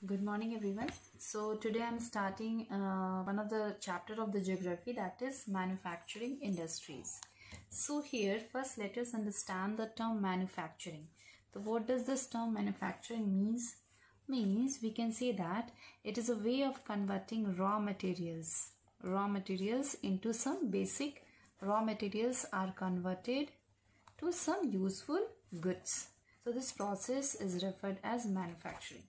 Good morning everyone. So today I'm starting one of the chapter of the geography, that is manufacturing industries. So here first let us understand the term manufacturing. So what does this term manufacturing means? Means we can say that it is a way of converting raw materials into some basic raw materials are converted to some useful goods. So this process is referred as manufacturing.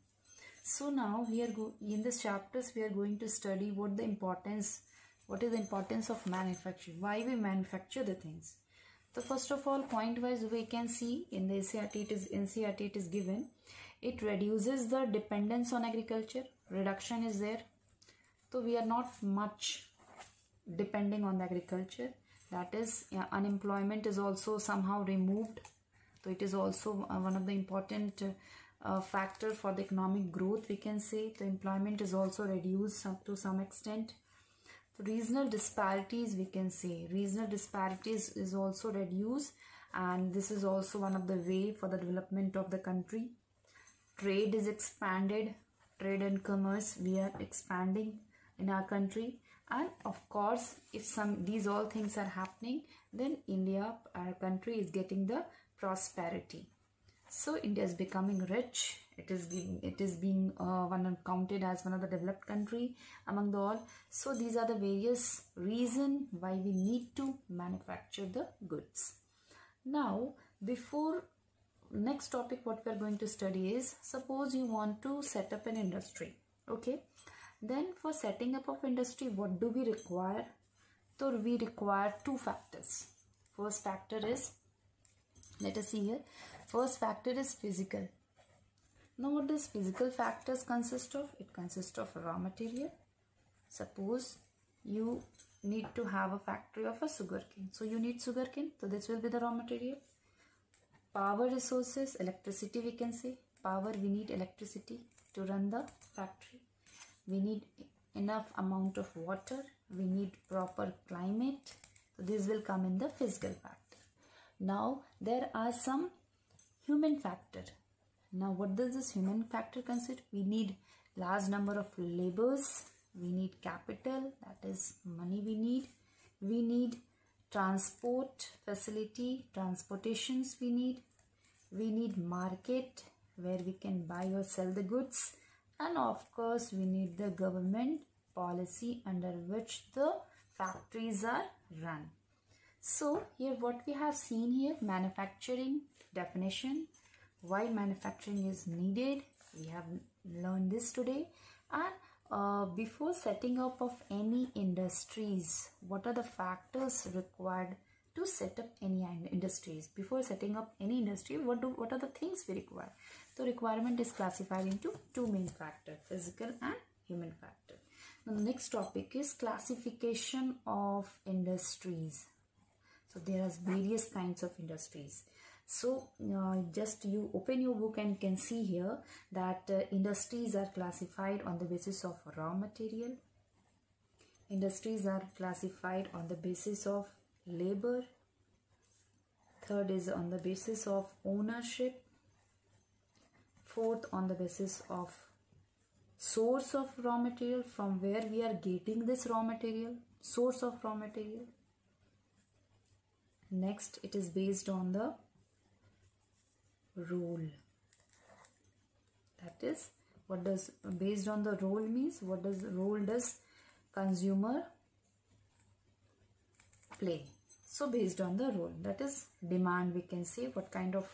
So now in this chapters we are going to study what is the importance of manufacturing, why we manufacture the things. So first of all, point wise we can see in the NCERT it is given, it reduces the dependence on agriculture, reduction is there. So we are not much depending on the agriculture, that is unemployment is also somehow removed. So it is also one of the important factor for the economic growth, we can say. The employment is also reduced to some extent. Regional disparities, we can say regional disparities is also reduced, and this is also one of the way for the development of the country. Trade is expanded, trade and commerce we are expanding in our country, and of course if these all things are happening, then India, our country, is getting the prosperity. So India is becoming rich. It is being counted as one of the developed country among the all. So these are the various reasons why we need to manufacture the goods. Now before next topic, what we are going to study is, suppose you want to set up an industry. Okay, then for setting up of industry, what do we require? So we require two factors. First factor is, let us see here. First factor is physical. Now what does physical factors consist of? It consists of raw material. Suppose you need to have a factory of a sugarcane. So you need sugarcane. So this will be the raw material. Power resources, electricity we can say. Power, we need electricity to run the factory. We need enough amount of water. We need proper climate. So this will come in the physical factor. Now there are some human factor. Now what does this human factor consist? We need large number of laborers, we need capital, that is money we need transport facility, transportations we need market where we can buy or sell the goods, and of course we need the government policy under which the factories are run. So here what we have seen here, manufacturing definition, why manufacturing is needed, we have learned this today. And before setting up of any industries, what are the factors required to set up any industries? Before setting up any industry, what are the things we require? So requirement is classified into two main factors, physical and human factor. Now the next topic is classification of industries. So there are various kinds of industries. So just you open your book and you can see here that industries are classified on the basis of raw material. Industries are classified on the basis of labor. Third is on the basis of ownership. Fourth, on the basis of source of raw material, from where we are getting this raw material, source of raw material. Next, it is based on the role. That is, what does based on the role means? What does role does consumer play? So based on the role, that is demand, we can say what kind of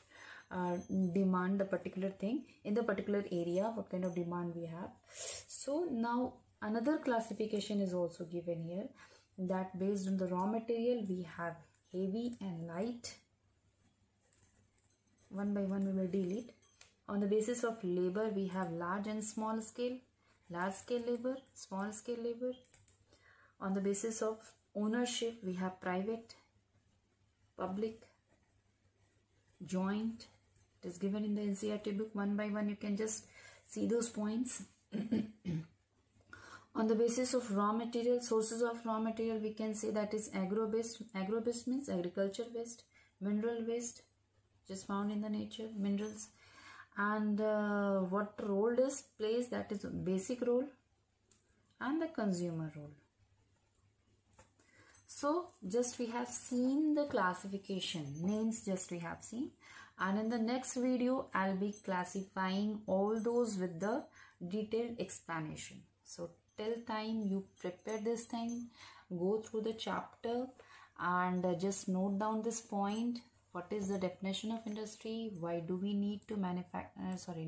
demand the particular thing in the particular area, what kind of demand we have. So now another classification is also given here, that based on the raw material we have heavy and light. One by one we will deal it. On the basis of labor we have large and small scale, large scale labor, small scale labor. On the basis of ownership we have private, public, joint. It is given in the NCERT book. One by one you can just see those points. On the basis of raw material, sources of raw material, we can say that is agro-based. Agro-based means agriculture based, mineral based, just found in the nature, minerals. and what role this plays, that is basic role and the consumer role. So just we have seen the classification, names just we have seen, and in the next video I'll be classifying all those with the detailed explanation. So till time you prepare this thing, go through the chapter and just note down this point. What is the definition of industry? Why do we need to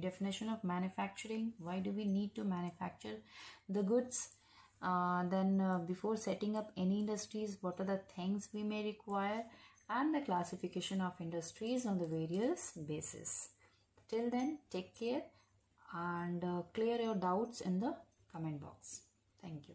definition of manufacturing? Why do we need to manufacture the goods? Then before setting up any industries, what are the things we may require, and the classification of industries on the various bases. Till then, take care and clear your doubts in the comment box. Thank you.